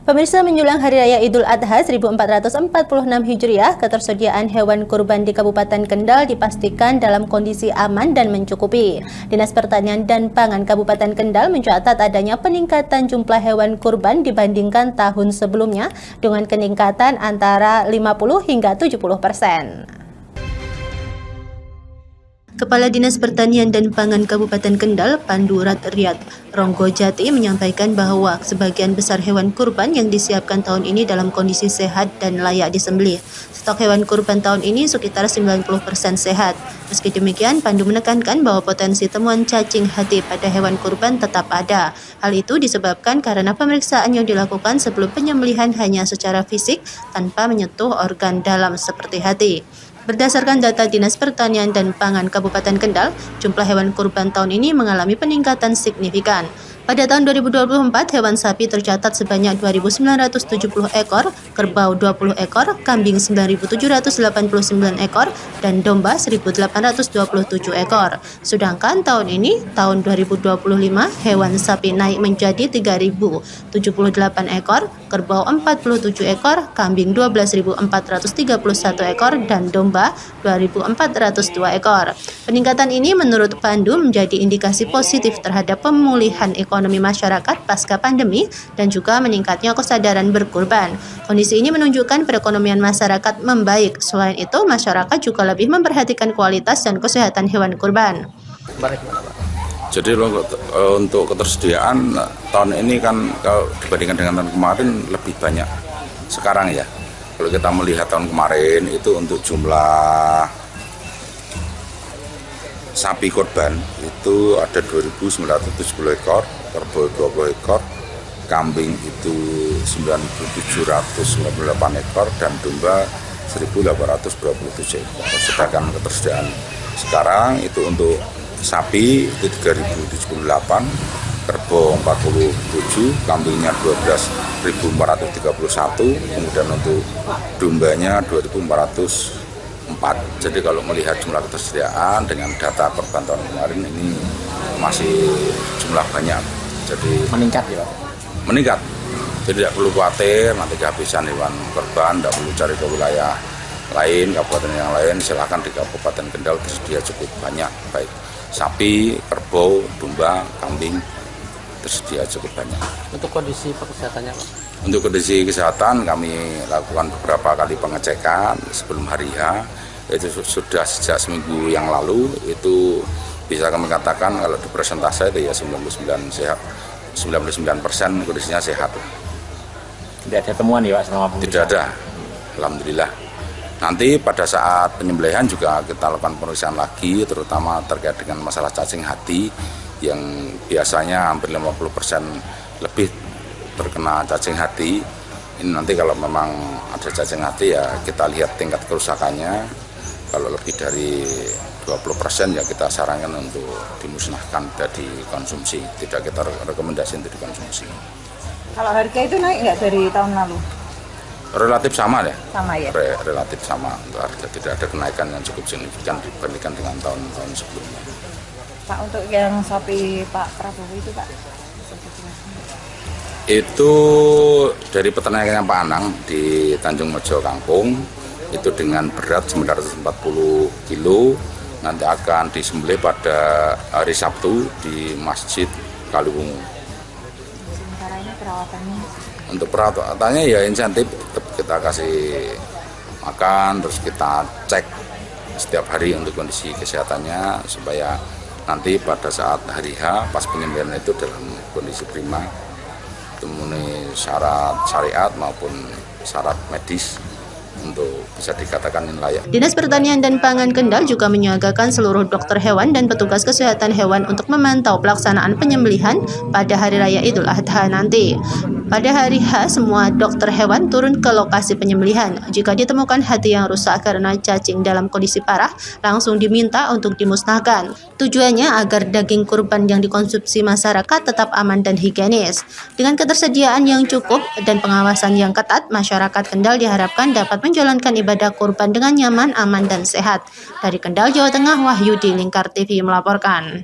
Pemirsa, menjelang Hari Raya Idul Adha 1446 Hijriah, ketersediaan hewan kurban di Kabupaten Kendal dipastikan dalam kondisi aman dan mencukupi. Dinas Pertanian dan Pangan Kabupaten Kendal mencatat adanya peningkatan jumlah hewan kurban dibandingkan tahun sebelumnya dengan peningkatan antara 50 hingga 70%. Kepala Dinas Pertanian dan Pangan Kabupaten Kendal, Pandu Riyad Ronggojati, menyampaikan bahwa sebagian besar hewan kurban yang disiapkan tahun ini dalam kondisi sehat dan layak disembelih. Stok hewan kurban tahun ini sekitar 90% sehat. Meski demikian, Pandu menekankan bahwa potensi temuan cacing hati pada hewan kurban tetap ada. Hal itu disebabkan karena pemeriksaan yang dilakukan sebelum penyembelihan hanya secara fisik tanpa menyentuh organ dalam seperti hati. Berdasarkan data Dinas Pertanian dan Pangan Kabupaten Kendal, jumlah hewan kurban tahun ini mengalami peningkatan signifikan. Pada tahun 2024, hewan sapi tercatat sebanyak 2.970 ekor, kerbau 20 ekor, kambing 9.789 ekor, dan domba 1.827 ekor. Sedangkan tahun ini, tahun 2025, hewan sapi naik menjadi 3.078 ekor, kerbau 47 ekor, kambing 12.431 ekor, dan domba 2.402 ekor. Peningkatan ini menurut Pandu menjadi indikasi positif terhadap pemulihan ekonomi masyarakat pasca pandemi dan juga meningkatnya kesadaran berkurban. Kondisi ini menunjukkan perekonomian masyarakat membaik. Selain itu, masyarakat juga lebih memperhatikan kualitas dan kesehatan hewan kurban. Jadi untuk ketersediaan tahun ini kan kalau dibandingkan dengan tahun kemarin lebih banyak sekarang ya. Kalau kita melihat tahun kemarin itu untuk jumlah sapi korban itu ada 2.970 ekor, kerbau 20 ekor, kambing itu 9.798 ekor, dan domba 1.827 ekor. Sedangkan ketersediaan sekarang itu untuk sapi itu 3.078, kerbau 47, kambingnya 12.431, kemudian untuk dombanya 2.404. Jadi kalau melihat jumlah ketersediaan dengan data korban tahun kemarin ini masih jumlah banyak. Jadi meningkat ya? Meningkat. Jadi tidak perlu khawatir nanti kehabisan hewan korban, tidak perlu cari ke wilayah lain, kabupaten yang lain. Silakan di Kabupaten Kendal tersedia cukup banyak, baik sapi, kerbau, domba, kambing tersedia cukup banyak. Untuk kondisi kesehatannya, Pak? Untuk kondisi kesehatan kami lakukan beberapa kali pengecekan sebelum hari H. Itu sudah sejak seminggu yang lalu, itu bisa kami katakan kalau di persentase itu ya 99% kondisinya sehat. Tidak ada temuan ya, Pak, selama pemeriksaan? Tidak ada, alhamdulillah. Nanti pada saat penyembelihan juga kita lakukan pemeriksaan lagi, terutama terkait dengan masalah cacing hati yang biasanya hampir 50% lebih terkena cacing hati. Ini nanti kalau memang ada cacing hati ya kita lihat tingkat kerusakannya. Kalau lebih dari 20% ya kita sarankan untuk dimusnahkan, tidak dikonsumsi, tidak kita rekomendasi untuk dikonsumsi. Kalau harga itu naik nggak dari tahun lalu? Relatif sama ya? Sama ya? Relatif sama untuk harga, tidak ada kenaikan yang cukup signifikan dibandingkan dengan tahun-tahun sebelumnya. Pak, untuk yang sapi Pak Prabowo itu Pak? Itu dari peternakan Pak Anang di Tanjung Mojo Kangkung, itu dengan berat 940 kilo, nanti akan disembelih pada hari Sabtu di Masjid Kaliwungu. Sementara ini perawatannya? Untuk perawatannya ya insentif, tetap kita kasih makan, terus kita cek setiap hari untuk kondisi kesehatannya, supaya nanti pada saat hari H pas penyembelihan itu dalam kondisi prima, memenuhi syarat syariat maupun syarat medis untuk bisa dikatakan layak. Dinas Pertanian dan Pangan Kendal juga menyiagakan seluruh dokter hewan dan petugas kesehatan hewan untuk memantau pelaksanaan penyembelihan pada Hari Raya Idul Adha nanti. Pada hari H, semua dokter hewan turun ke lokasi penyembelihan. Jika ditemukan hati yang rusak karena cacing dalam kondisi parah, langsung diminta untuk dimusnahkan. Tujuannya agar daging kurban yang dikonsumsi masyarakat tetap aman dan higienis. Dengan ketersediaan yang cukup dan pengawasan yang ketat, masyarakat Kendal diharapkan dapat menjalankan ibadah kurban dengan nyaman, aman, dan sehat. Dari Kendal, Jawa Tengah, Wahyudi Lingkar TV melaporkan.